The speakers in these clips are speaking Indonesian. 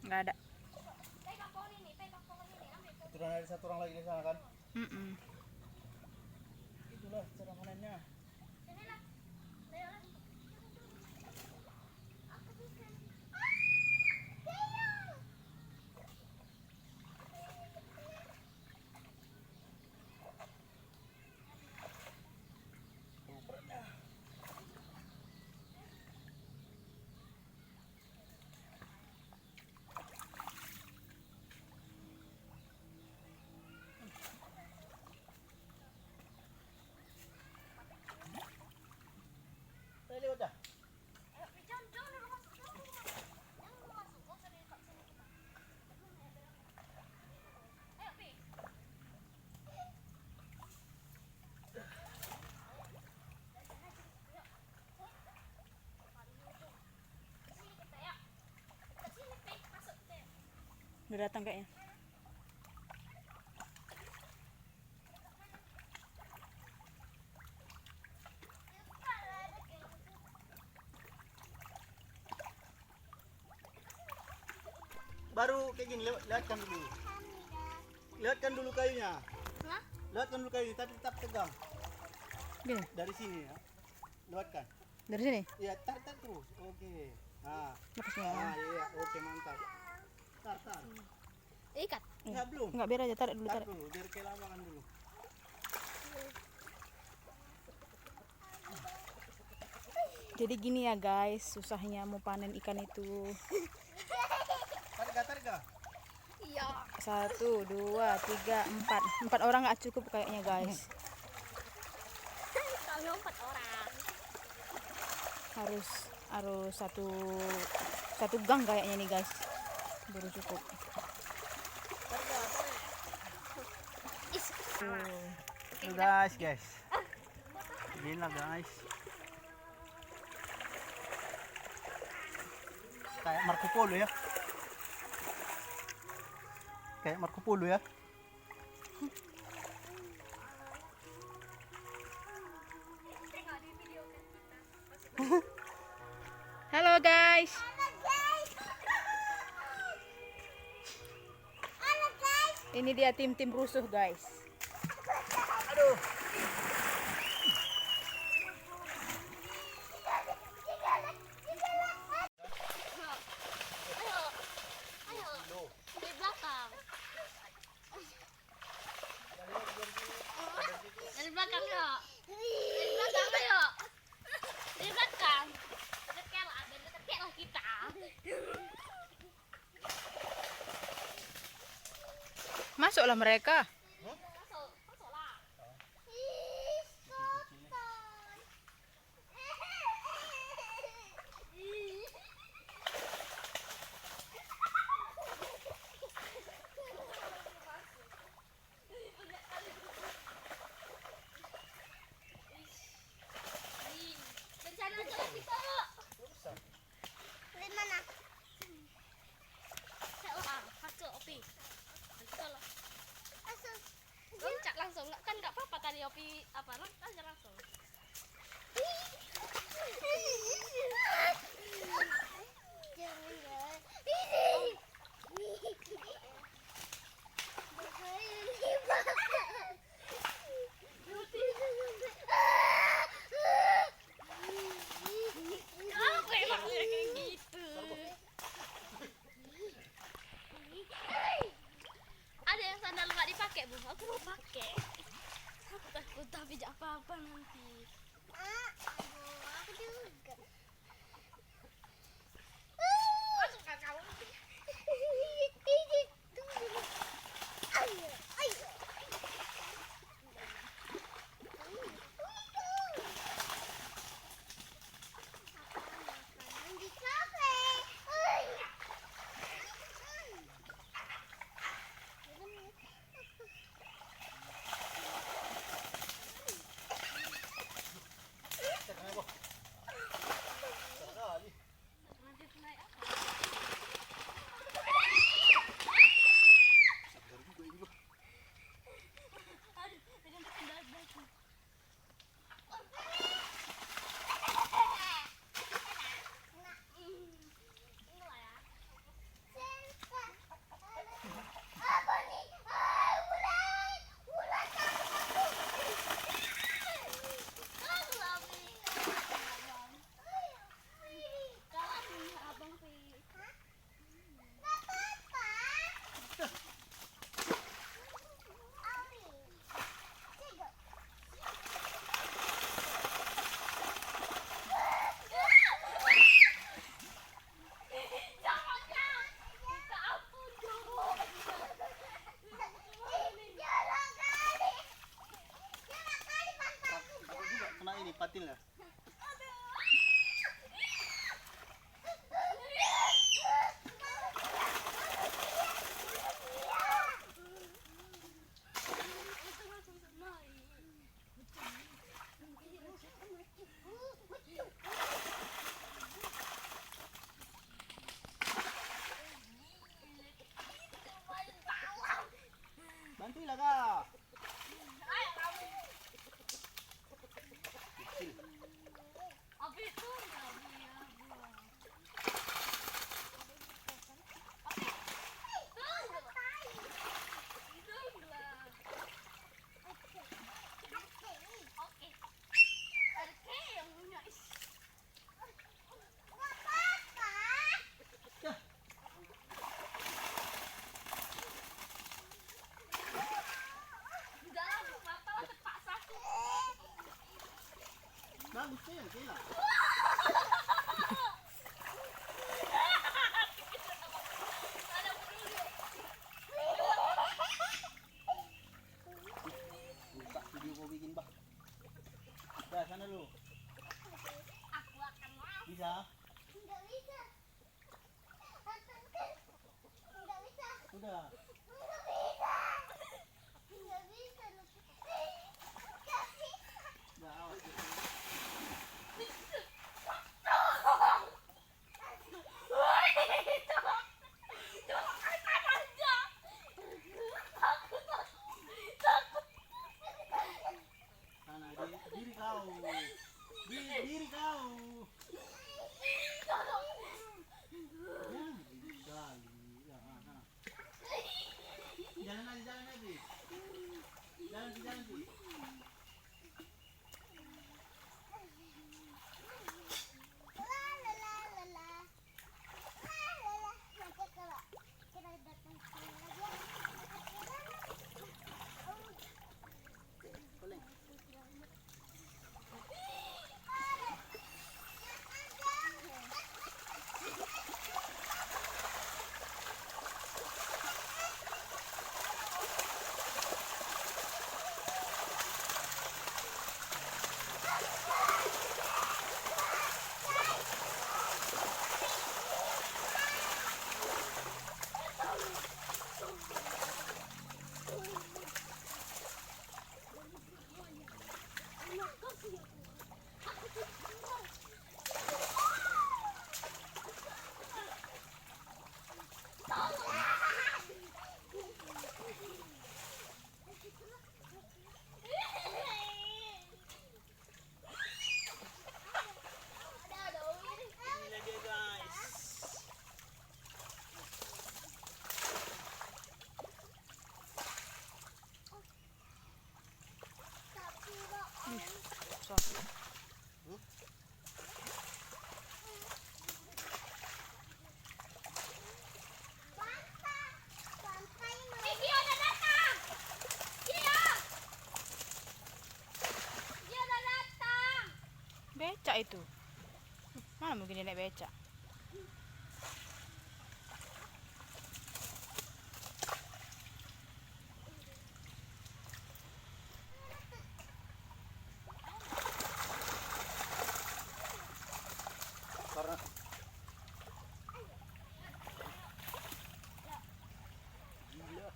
Nggak ada. Keturunan ada satu orang lagi di sana kan? Mm-mm. Itulah cara manennya. Saya lewat dah. Udah datang kayaknya. Baru kayak gini, lihatkan dulu. Lihatkan dulu kayunya. Hah? Lihatkan dulu kayunya, tapi tetap tegang. Gini, Dari sini ya. Lewatkan. dari sini. Iya, tarik terus. Oke. Nah. Makasih ya. Ah, iya, oke mantap. Tar. Ikat. Enggak belum. Enggak, biar aja, tarik dulu, Tarik tarik. dulu, biar kelabangan dulu. Jadi gini ya guys, susahnya mau panen ikan itu. Tarik gak? Iya. 1, 2, 3, 4. 4 orang nggak cukup kayaknya guys. Kalau 4 orang. Harus satu gang kayaknya nih guys. Baru cukup. Is. Tuh guys. Gila guys. Kayak Marco Polo ya. Halo guys. Ini dia tim-tim rusuh guys. Aduh. Ayo. Di belakang. Dari belakang yuk. Dari belakang ayo. Dari belakang. Dekat kita. Masuklah mereka. Masuklah. Dari sana aja lah kita. Dari mana? Saya orang, masuk opi. Kita lah. Masuk. Oke lah. Buka video kau bikin bah. Dah sana dulu. Aku akan mau. Bisa? Nggak bisa. Nggak bisa. Udah. Nggak bisa. Nggak bisa. Nggak bisa. Dah awas. Sana diri kau. Diri kau. Ya, sekali. Ya, sana. Jalan lagi, jalan lagi. Jalan lagi. Inilah dia guys. Susah. Dia udah datang. Dia udah datang. Becak itu. Mana mungkin dia naik becak? Karena gila.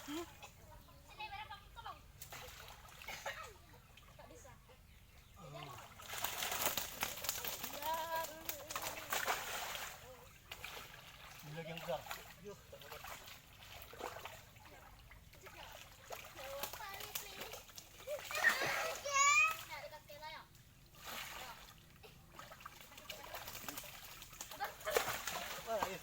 Sini berapa tolong. Tak bisa. Gila yang besar. Yuh, tak dapat. Wah, ayo.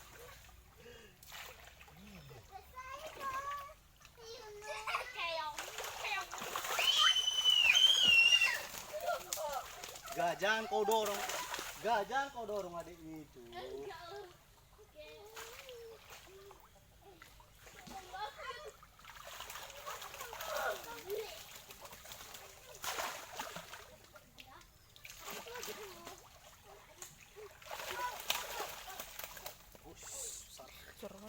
Jangan kau dorong. Jangan kau dorong adik itu. Seru.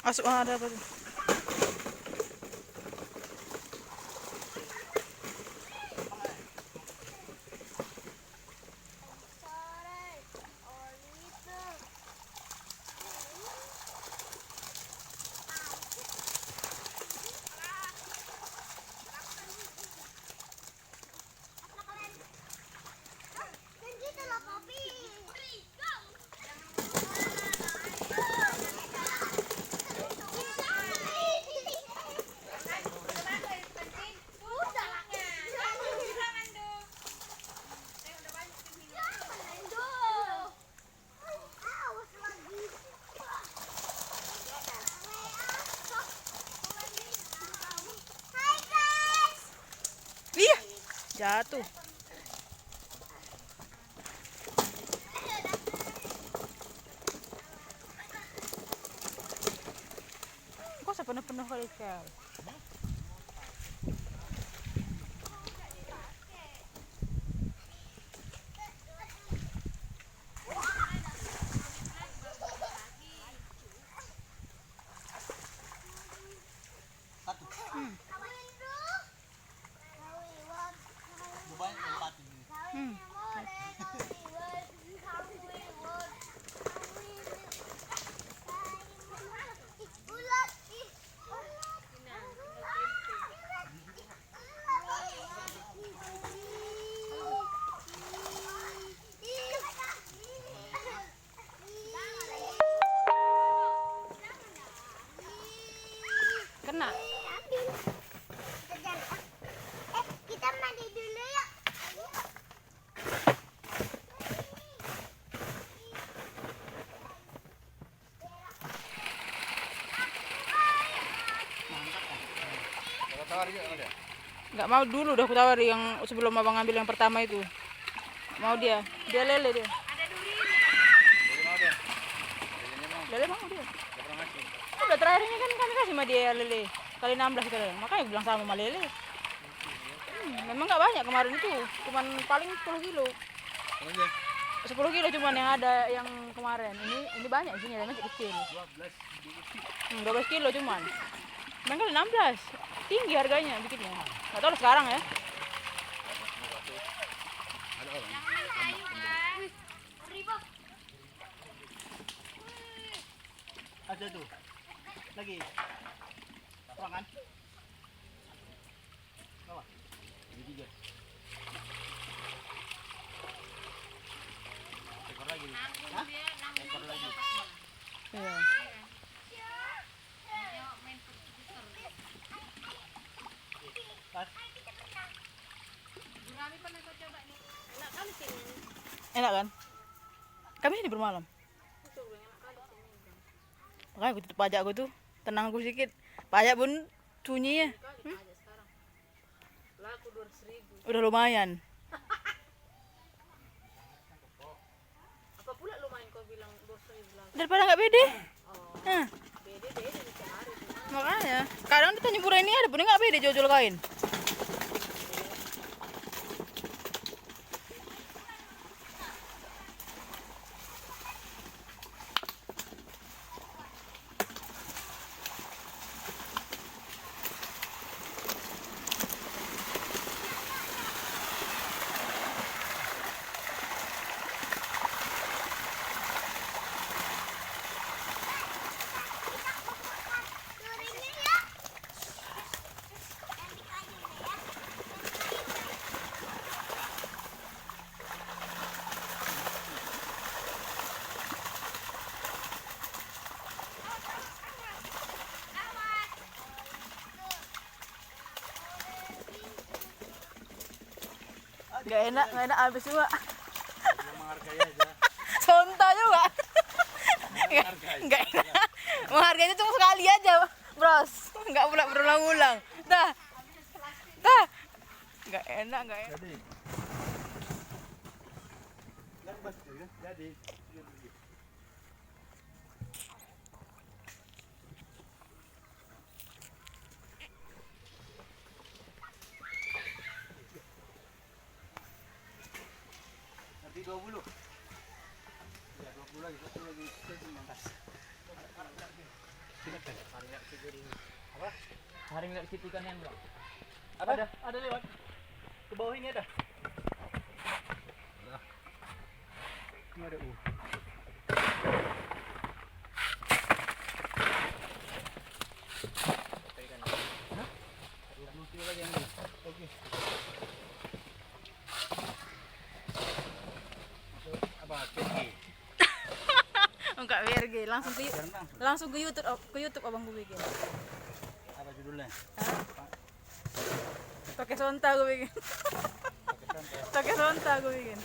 Masuk ada apa tuh? Dan gitu loh, Poppy. Awas lagi. Hai guys. Iya, jatuh. Kok sepenuh-penuh kali Kel? Satu. Lumayan tempat ini. Hmm. Kena. Kita mandi dulu ya. Nggak mau dulu udah aku tawari yang sebelum abang ambil yang pertama itu. Nggak mau dia. Dia lele dia. Lele mau dia. Udah terakhir ini kan kami kasih sama dia lele. Kali 16 kita lele. Makanya bilang sama sama lele. Memang nggak banyak kemarin itu. Cuman paling 10 kilo. 10 kilo cuman yang ada yang kemarin. Ini banyak isinya, masih kecil. 12 kilo cuman. Memang kali 16. Tinggi harganya bikinnya. Nggak tahu sekarang ya. Ada tuh. Lagi. Kurang kan? Bawah. Ini 3. Ekor lagi. Hah? Ekor lagi. Iya. Pas. Enak kan? Kami sini bermalam. Makanya aku tutup pajak aku tuh. Tenang aku sedikit. Pajak pun sunyi ya. Udah lumayan. Apa pula lumayan kau bilang 2.000? Daripada nggak pede. Oh, beda di sehari. Makanya. Kadang di Tanjung Pura ini ada pun nggak pede jual-jual kain. Nggak enak habis juga. Menghargai aja. Sonta juga. Nggak enak. Menghargainya cuma sekali aja, bros. Nggak pula berulang-ulang. Dah. Nggak enak. Jadi. Jadi. Nanti 20. Ya 20 lagi, 1 lagi 19. Apa? Haring lihat situ kan yang Ada lewat. Ke bawah ini ada. Ini ada Hah? 20 kilo lagi yang ini. Oke. Masuk apa? Pergi. Enggak BRG, langsung ke Berenang. langsung ke YouTube abang gue bikin. Apa judulnya? Toke sonta gue bikin. Toke sonta gue bikin.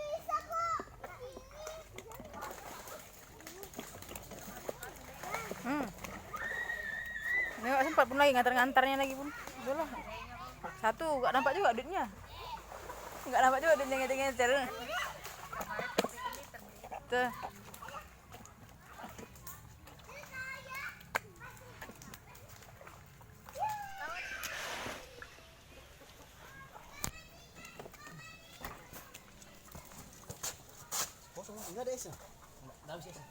Bisa kok. Ini gak sempat pun lagi ngantar-ngantarnya lagi pun. Udah lah. Satu, gak nampak juga duitnya. Gak nampak juga duitnya ngecer-ngecer. Tuh. Kosong, enggak ada esnya. Enggak habis esnya.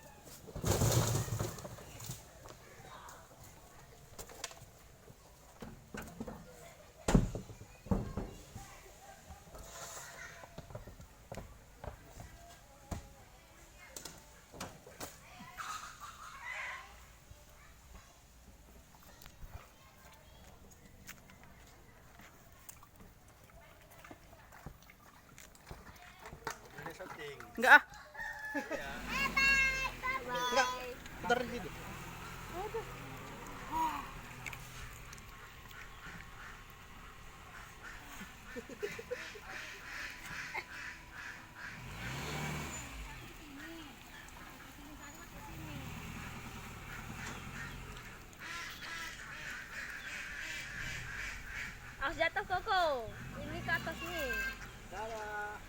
Ada shooting. Enggak ah. Enggak. Putar di situ. Harus jatuh koko. Ini ke atas nih. Dadah.